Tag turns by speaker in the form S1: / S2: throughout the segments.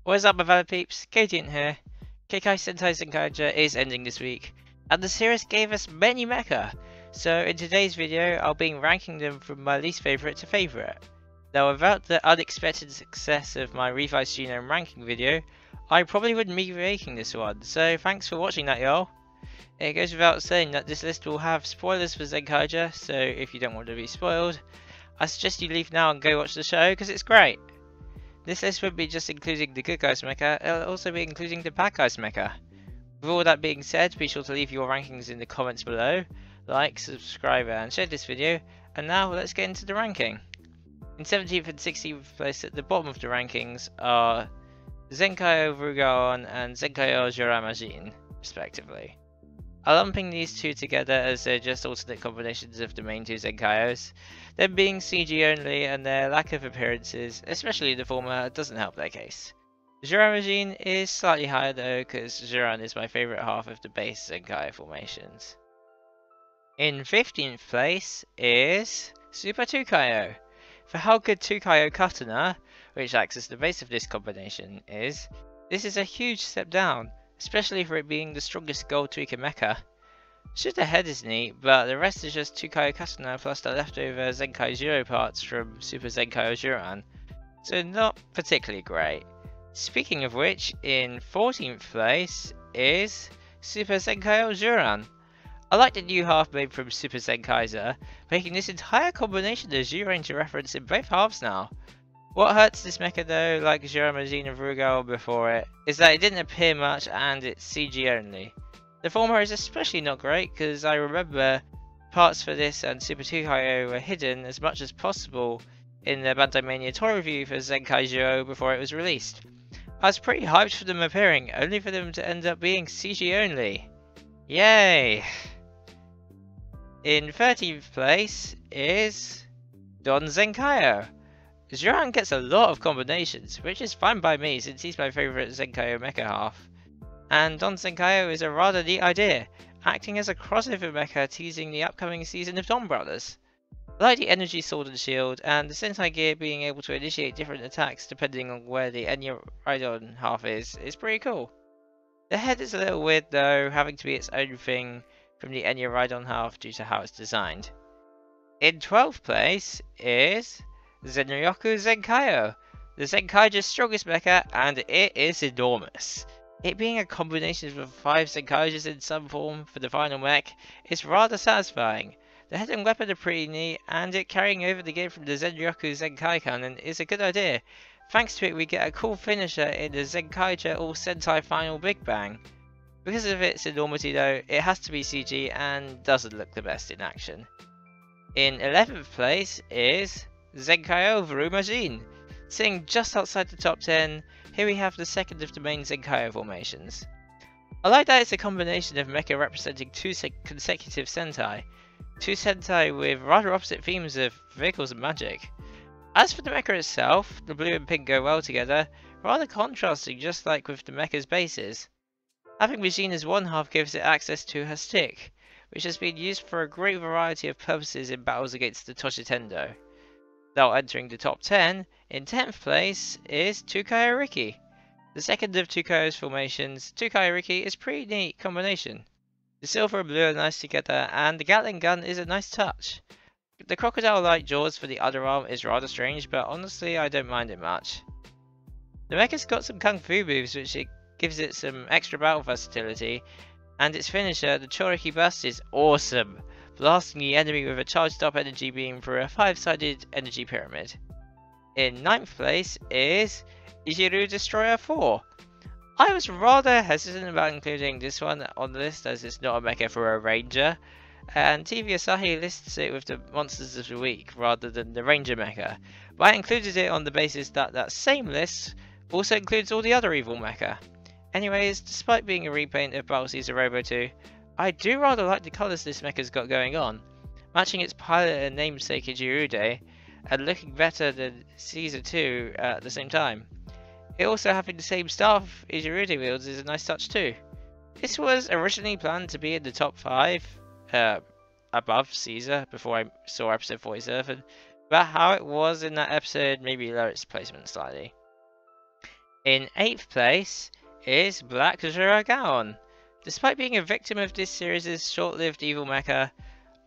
S1: What's up, my fellow peeps? Gaon here. Kikai Sentai Zenkaiger is ending this week, and the series gave us many mecha. So in today's video, I'll be ranking them from my least favourite to favourite. Now without the unexpected success of my revised genome ranking video, I probably wouldn't be making this one, so thanks for watching that, y'all. It goes without saying that this list will have spoilers for Zenkaiger, so if you don't want to be spoiled, I suggest you leave now and go watch the show because it's great. This list won't be just including the good guys mecha, it'll also be including the bad guys mecha. With all that being said, be sure to leave your rankings in the comments below, like, subscribe and share this video, and now let's get into the ranking. In 17th and 16th place at the bottom of the rankings are Zenkaiger Gaon and Zenkaiger Jura respectively. I'm lumping these two together as they're just alternate combinations of the main two Zenkaigers, them being CG only and their lack of appearances, especially the former, doesn't help their case. Jura is slightly higher though, because Jura is my favourite half of the base Zenkaiger formations. In 15th place is Super Tukayo. For how good Tukayo Katana, which acts as the base of this combination, is, this is a huge step down, especially for it being the strongest gold tweaker mecha. Sure, the head is neat, but the rest is just Tukayo Katana plus the leftover Zenkai Zero parts from Super Zenkai Juran, so not particularly great. Speaking of which, in 14th place is Super Zenkai Juran. I like the new half made from Super Zenkaiger, making this entire combination a Zyuranger reference in both halves now. What hurts this mecha though, like Jura and Rugal before it, is that it didn't appear much and it's CG only. The former is especially not great because I remember parts for this and Super Tukayo were hidden as much as possible in the Bandai Mania toy review for Zenkai Zero before it was released. I was pretty hyped for them appearing, only for them to end up being CG only. Yay! In 13th place is Don Zenkaiger. Juran gets a lot of combinations, which is fine by me since he's my favourite Zenkaiger mecha half. And Don Zenkaiger is a rather neat idea, acting as a crossover mecha teasing the upcoming season of Don Brothers. I like the energy sword and shield, and the Sentai gear being able to initiate different attacks depending on where the Enya Raidon half is pretty cool. The head is a little weird though, having to be its own thing from the Enya Raidon half due to how it's designed. In 12th place is Zenryoku Zenkaiger, the Zenkaiger's strongest mecha, and it is enormous. It being a combination of 5 Zenkaigers in some form for the final mech is rather satisfying. The head and weapon are pretty neat, and it carrying over the game from the Zenryoku Zenkai canon is a good idea. Thanks to it we get a cool finisher in the Zenkaiger All Sentai Final Big Bang. Because of its enormity though, it has to be CG and doesn't look the best in action. In 11th place is Zenkaiger Varumajin. Sitting just outside the top 10, here we have the second of the main Zenkaiger formations. I like that it's a combination of mecha representing 2 consecutive Sentai. 2 Sentai with rather opposite themes of vehicles and magic. As for the mecha itself, the blue and pink go well together, rather contrasting just like with the mecha's bases. Having Majin as one half gives it access to her stick, which has been used for a great variety of purposes in battles against the Toshitendo. Now entering the top 10, in 10th place is Tukayo Riki. The second of Tukayo's formations, Tukayo Riki is a pretty neat combination. The silver and blue are nice together, and the Gatling gun is a nice touch. The crocodile-like jaws for the underarm is rather strange, but honestly I don't mind it much. The mecha's got some kung fu moves which gives it some extra battle versatility, and its finisher, the Choriki Burst, is awesome, blasting the enemy with a charged up energy beam through a 5-sided energy pyramid. In 9th place is Ijirudestroyer IV. I was rather hesitant about including this one on the list as it's not a mecha for a ranger, and TV Asahi lists it with the monsters of the week rather than the ranger mecha, but I included it on the basis that that same list also includes all the other evil mecha. Anyways, despite being a repaint of Battle Caesar Robo 2, I do rather like the colours this mecha's got going on, matching its pilot and namesake Ijirude, and looking better than Caesar 2 at the same time. It also having the same staff Ijirude wields is a nice touch too. This was originally planned to be in the top 5, above Caesar before I saw episode 47, but how it was in that episode maybe lower its placement slightly. In 8th place is Black Jura Gaon. Despite being a victim of this series' short-lived evil mecha,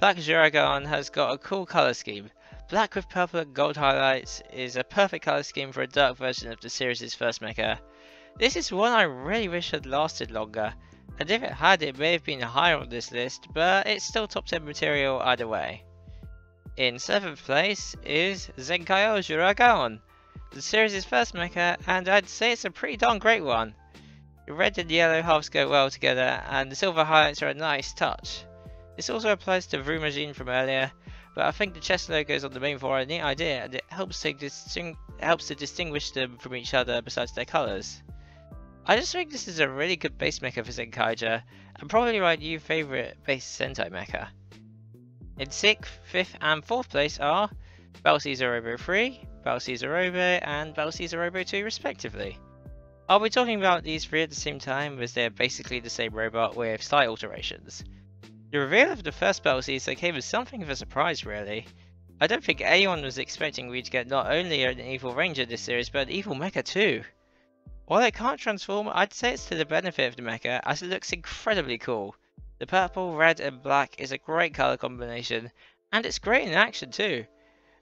S1: Black Jura Gaon has got a cool colour scheme. Black with purple and gold highlights is a perfect colour scheme for a dark version of the series' first mecha. This is one I really wish had lasted longer, and if it had, it may have been higher on this list, but it's still top 10 material either way. In 7th place is Zenkaiger Jura Gaon, the series' first mecha, and I'd say it's a pretty darn great one. The red and yellow halves go well together, and the silver highlights are a nice touch. This also applies to Vrumagine from earlier, but I think the chest logos on the main four are a neat idea, and it helps to distinguish them from each other besides their colours. I just think this is a really good base mecha for Zenkaiger, and probably my new favourite base Sentai mecha. In 6th, 5th and 4th place are Battle Caesar Robo III, Battle Caesar Robo, and Battle Caesar Robo 2 respectively. I'll be talking about these three at the same time as they're basically the same robot with slight alterations. The reveal of the first Battle Caesar came as something of a surprise really. I don't think anyone was expecting we to get not only an evil ranger this series but an evil mecha too. While it can't transform, I'd say it's to the benefit of the mecha as it looks incredibly cool. The purple, red and black is a great colour combination, and it's great in action too.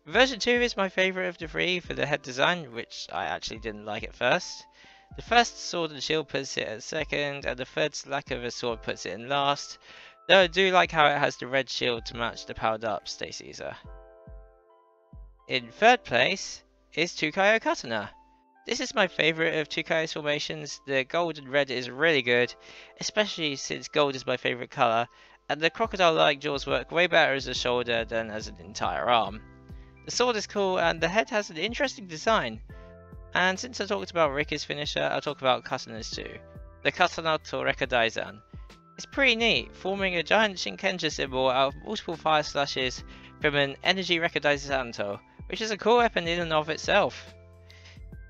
S1: Version 2 is my favourite of the three for the head design, which I actually didn't like at first. The first sword and shield puts it at second, and the third lack of a sword puts it in last, though I do like how it has the red shield to match the powered up Stay Caesar. In 3rd place is Tukayo Katana. This is my favourite of Tukayo's formations. The gold and red is really good, especially since gold is my favourite colour, and the crocodile-like jaws work way better as a shoulder than as an entire arm. The sword is cool and the head has an interesting design. And since I talked about Ricky's finisher, I'll talk about Katana's too. The Katana Toreka Daizan. It's pretty neat, forming a giant Shinkenger symbol out of multiple fire slashes from an Energy Rekka Daizanto, which is a cool weapon in and of itself.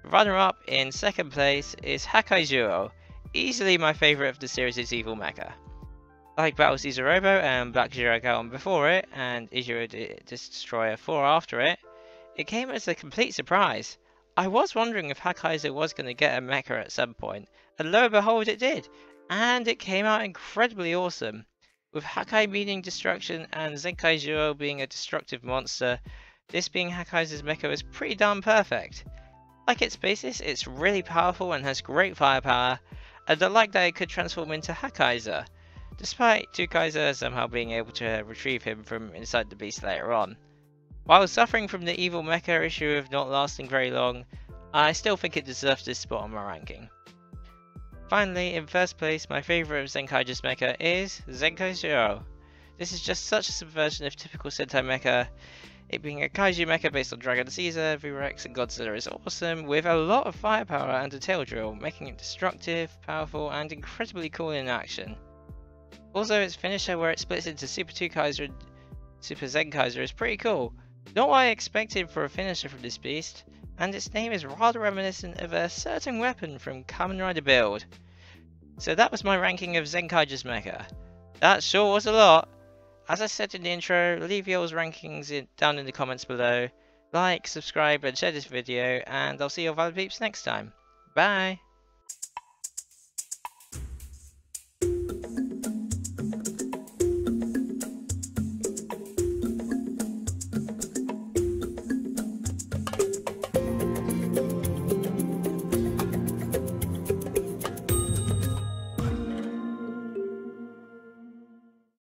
S1: Runner-up in 2nd place is Hakai Juro, easily my favourite of the series' evil mecha. Like Battle Caesar Robo and Black Jura Gaon before it, and Ijirudestroyer IV after it, it came as a complete surprise. I was wondering if Hakai was going to get a mecha at some point, and lo and behold it did, and it came out incredibly awesome. With Hakai meaning destruction and Zenkai Juro being a destructive monster, this being Hakai's mecha is pretty darn perfect. Like its basis, it's really powerful and has great firepower, and I like that it could transform into Hakaiser, despite Tukaiser somehow being able to retrieve him from inside the beast later on. While suffering from the evil mecha issue of not lasting very long, I still think it deserves this spot on my ranking. Finally, in 1st place, my favourite of Zenkaiger's mecha is Zenkai Juro. This is just such a subversion of typical Sentai mecha. It being a kaiju mecha based on Dragon Caesar, V-Rex and Godzilla is awesome, with a lot of firepower and a tail drill, making it destructive, powerful and incredibly cool in action. Also, its finisher where it splits into Super Tukaiser and Super Zenkaiser is pretty cool. Not what I expected for a finisher from this beast, and its name is rather reminiscent of a certain weapon from Kamen Rider Build. So that was my ranking of Zenkaiger's mecha. That sure was a lot. As I said in the intro, leave your rankings down in the comments below. Like, subscribe and share this video, and I'll see you Valid Peeps next time. Bye!